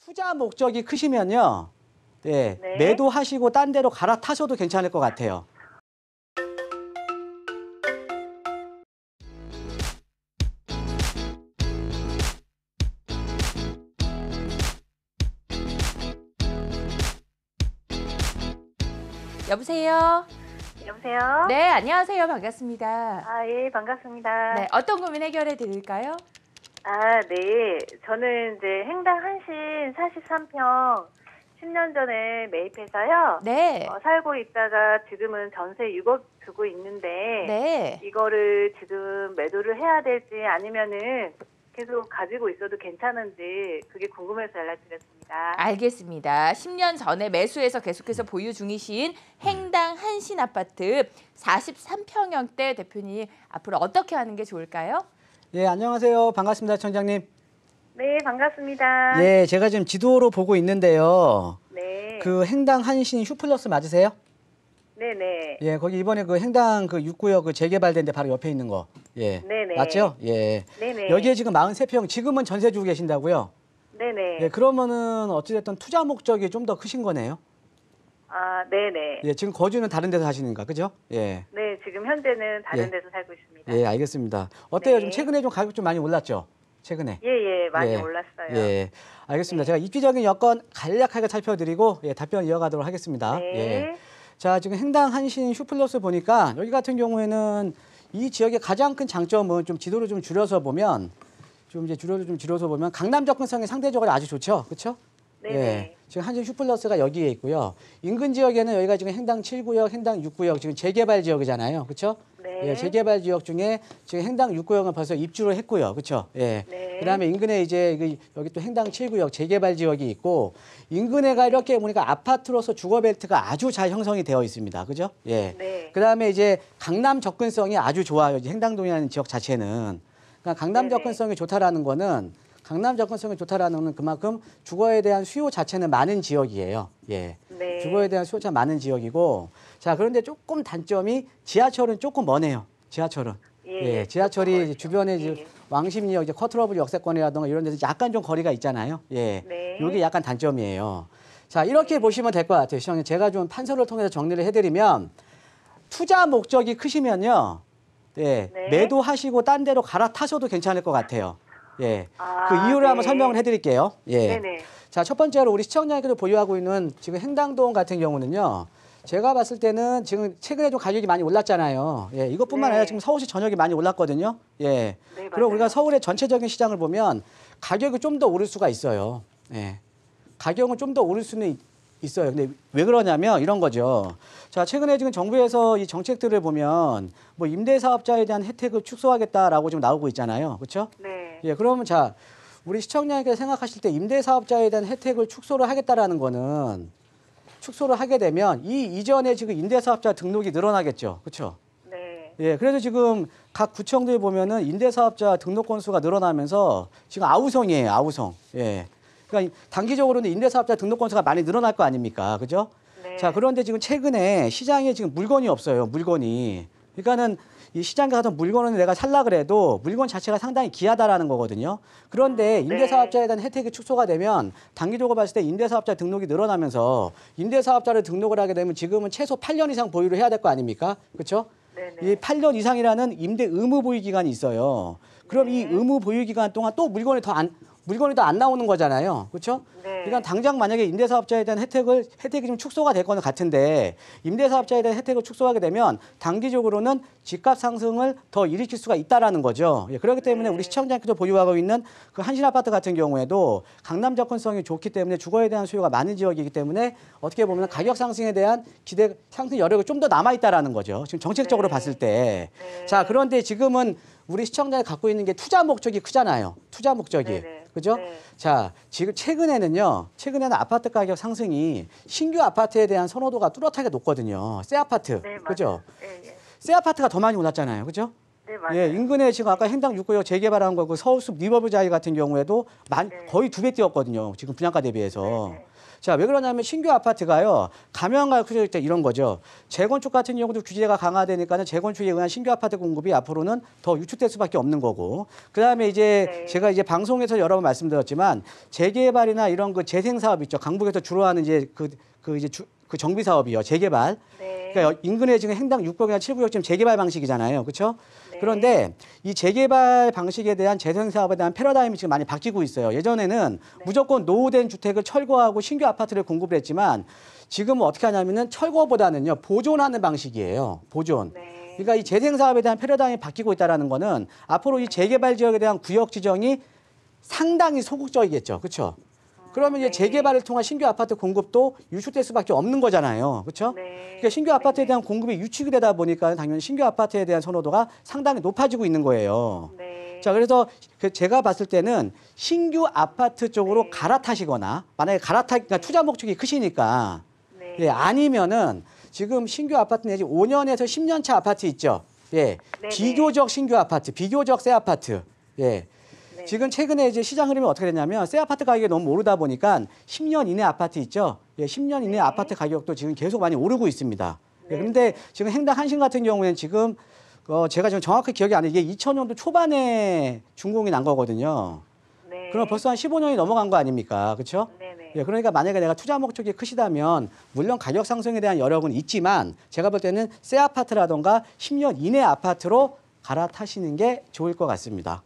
투자 목적이 크시면요. 네, 네. 매도하시고 딴 데로 갈아타셔도 괜찮을 것 같아요. 여보세요? 여보세요? 네, 안녕하세요. 반갑습니다. 아, 예, 반갑습니다. 네, 어떤 고민 해결해 드릴까요? 아, 네. 저는 이제 행당 한신 43평 10년 전에 매입해서요. 네. 살고 있다가 지금은 전세 6억 주고 있는데 네. 이거를 지금 매도를 해야 될지 아니면은 계속 가지고 있어도 괜찮은지 그게 궁금해서 연락드렸습니다. 알겠습니다. 10년 전에 매수해서 계속해서 보유 중이신 행당 한신 아파트 43평형대 대표님 앞으로 어떻게 하는 게 좋을까요? 예, 안녕하세요. 반갑습니다, 청장님. 네, 반갑습니다. 예, 제가 지금 지도로 보고 있는데요. 네. 그 행당 한신 슈플러스 맞으세요? 네네. 예, 거기 이번에 그 행당 그 6구역 그 재개발된 데 바로 옆에 있는 거. 예. 네네. 맞죠? 예. 네네. 여기에 지금 43평, 지금은 전세 주고 계신다고요? 네네. 예, 그러면은 어찌됐든 투자 목적이 좀 더 크신 거네요? 아, 네네. 예, 지금 거주는 다른 데서 하시는가, 그죠? 예. 네, 지금 현재는 다른 예. 데서 살고 있습니다. 예, 알겠습니다. 어때요? 네. 좀 최근에 좀 가격 좀 많이 올랐죠? 최근에. 예, 많이 예. 올랐어요. 예, 알겠습니다. 네. 제가 입지적인 여건 간략하게 살펴드리고 예, 답변 이어가도록 하겠습니다. 네. 예. 자, 지금 행당 한신 슈플러스 보니까 여기 같은 경우에는 이 지역의 가장 큰 장점은 좀 지도를 좀 줄여서 보면 줄여서 보면 강남 접근성이 상대적으로 아주 좋죠, 그렇죠? 네네. 예, 지금 한신 슈플러스가 여기에 있고요. 인근 지역에는 여기가 지금 행당 7구역, 행당 6구역 지금 재개발 지역이잖아요, 그렇죠? 네. 예, 재개발 지역 중에 지금 행당 6구역은 벌써 입주를 했고요, 그렇죠? 예. 네. 그다음에 인근에 이제 여기 또 행당 7구역 재개발 지역이 있고 인근에가 이렇게 보니까 아파트로서 주거벨트가 아주 잘 형성이 되어 있습니다, 그죠? 예. 네. 그다음에 이제 강남 접근성이 아주 좋아요, 이제 행당동이라는 지역 자체는. 그러니까 강남 네네. 접근성이 좋다라는 거는 강남 접근성이 좋다라는 건 그만큼 주거에 대한 수요 자체는 많은 지역이에요. 예. 네. 주거에 대한 수요가 많은 지역이고, 자, 그런데 조금 단점이 지하철은 조금 머네요. 지하철은. 예, 지하철이 조금 이제 주변에 멀죠. 이제 왕십리역, 이제 커트러블 역세권이라든가 이런 데서 약간 좀 거리가 있잖아요. 예. 네. 이게 약간 단점이에요. 자, 이렇게 보시면 될 것 같아요. 시청자, 제가 좀 판서를 통해서 정리를 해드리면 투자 목적이 크시면요. 예. 네. 매도하시고 딴 데로 갈아타셔도 괜찮을 것 같아요. 예. 아, 그 이유를 네. 한번 설명을 해드릴게요. 예. 네네. 자, 첫 번째로 우리 시청자님께서 보유하고 있는 지금 행당동 같은 경우는요. 제가 봤을 때는 지금 최근에 좀 가격이 많이 올랐잖아요. 예, 이것뿐만 네. 아니라 지금 서울시 전역이 많이 올랐거든요. 예. 네, 그리고 맞아요. 우리가 서울의 전체적인 시장을 보면 가격이 좀 더 오를 수가 있어요. 예. 가격은 좀 더 오를 수는 있어요. 근데 왜 그러냐면 이런 거죠. 자, 최근에 지금 정부에서 이 정책들을 보면 뭐 임대사업자에 대한 혜택을 축소하겠다라고 지금 나오고 있잖아요. 그렇죠? 네. 예, 그러면 자, 우리 시청자님께서 생각하실 때 임대사업자에 대한 혜택을 축소를 하겠다라는 거는 축소를 하게 되면 이 이전에 지금 임대사업자 등록이 늘어나겠죠. 그렇죠? 네. 예, 그래서 지금 각 구청들 보면은 임대사업자 등록 건수가 늘어나면서 지금 아우성이에요, 아우성. 예. 그러니까 단기적으로는 임대사업자 등록 건수가 많이 늘어날 거 아닙니까? 그죠? 네. 자, 그런데 지금 최근에 시장에 지금 물건이 없어요, 물건이. 그러니까는 이 시장에 가서 물건을 내가 살라 그래도 물건 자체가 상당히 귀하다라는 거거든요. 그런데 임대사업자에 대한 혜택이 축소가 되면 단기적으로 봤을 때 임대사업자 등록이 늘어나면서 임대사업자를 등록을 하게 되면 지금은 최소 8년 이상 보유를 해야 될 거 아닙니까? 그렇죠? 네네. 이 8년 이상이라는 임대 의무 보유 기간이 있어요. 그럼 이 의무 보유 기간 동안 또 물건이 더 안 나오는 거잖아요. 그렇죠? 네. 그러니까 당장 만약에 임대사업자에 대한 혜택이 좀 축소가 될 거는 같은데 임대사업자에 대한 혜택을 축소하게 되면 단기적으로는 집값 상승을 더 일으킬 수가 있다라는 거죠. 예, 그렇기 때문에 우리 시청자께서 보유하고 있는 그 한신 아파트 같은 경우에도 강남 접근성이 좋기 때문에 주거에 대한 수요가 많은 지역이기 때문에 어떻게 보면 가격 상승에 대한 기대 상승 여력이 좀 더 남아 있다라는 거죠. 지금 정책적으로 네. 봤을 때. 네. 자, 그런데 지금은 우리 시청자가 갖고 있는 게 투자 목적이 크잖아요. 투자 목적이. 네네. 그죠? 네. 자, 지금 최근에는 아파트 가격 상승이 신규 아파트에 대한 선호도가 뚜렷하게 높거든요. 새 아파트. 네, 맞아요. 그죠? 예, 예. 새 아파트가 더 많이 올랐잖아요. 그죠? 네, 맞아요. 예, 인근에 지금 아까 행당 6구역 재개발한 거 그 서울숲 리버브자이 같은 경우에도 네. 거의 2배 뛰었거든요. 지금 분양가 대비해서. 네. 자, 왜 그러냐면 신규 아파트가요. 감형과 때 이런 거죠. 재건축 같은 경우도 규제가 강화되니까는 재건축에 의한 신규 아파트 공급이 앞으로는 더 유축될 수밖에 없는 거고. 그다음에 이제 네. 제가 이제 방송에서 여러 번 말씀드렸지만 재개발이나 이런 그 재생 사업 있죠. 강북에서 주로 하는 이제 그 정비 사업이요. 재개발. 네. 그러니까 인근에 지금 행당 6구역이나 7구역 지금 재개발 방식이잖아요. 그렇죠? 네. 그런데 이 재개발 방식에 대한 재생 사업에 대한 패러다임이 지금 많이 바뀌고 있어요. 예전에는 무조건 노후된 주택을 철거하고 신규 아파트를 공급을 했지만 지금은 어떻게 하냐면은 철거보다는요. 보존하는 방식이에요. 보존. 네. 그러니까 이 재생 사업에 대한 패러다임이 바뀌고 있다라는 거는 앞으로 이 재개발 지역에 대한 구역 지정이 상당히 소극적이겠죠. 그렇죠? 그러면 이제 네. 재개발을 통한 신규 아파트 공급도 유축될 수밖에 없는 거잖아요. 그렇죠? 네. 그러니까 신규 아파트에 네. 대한 공급이 유축이 되다 보니까 당연히 신규 아파트에 대한 선호도가 상당히 높아지고 있는 거예요. 네. 자, 그래서 제가 봤을 때는 신규 아파트 쪽으로 네. 갈아타시거나 만약에 그러니까 투자 목적이 크시니까 네. 예, 아니면은 지금 신규 아파트 내지 5년에서 10년 차 아파트 있죠. 예. 네네. 비교적 신규 아파트, 비교적 새 아파트. 예. 네. 지금 최근에 이제 시장 흐름이 어떻게 됐냐면 새 아파트 가격이 너무 오르다 보니까 10년 이내 아파트 있죠. 예, 10년 이내 네. 아파트 가격도 지금 계속 많이 오르고 있습니다. 예, 네. 그런데 지금 행당 한신 같은 경우에는 지금 제가 지금 정확히 기억이 안 나요. 이게 2000년도 초반에 준공이 난 거거든요. 네. 그럼 벌써 한 15년이 넘어간 거 아닙니까? 그렇죠? 네네. 예, 그러니까 만약에 내가 투자 목적이 크시다면 물론 가격 상승에 대한 여력은 있지만 제가 볼 때는 새 아파트라던가 10년 이내 아파트로 갈아타시는 게 좋을 것 같습니다.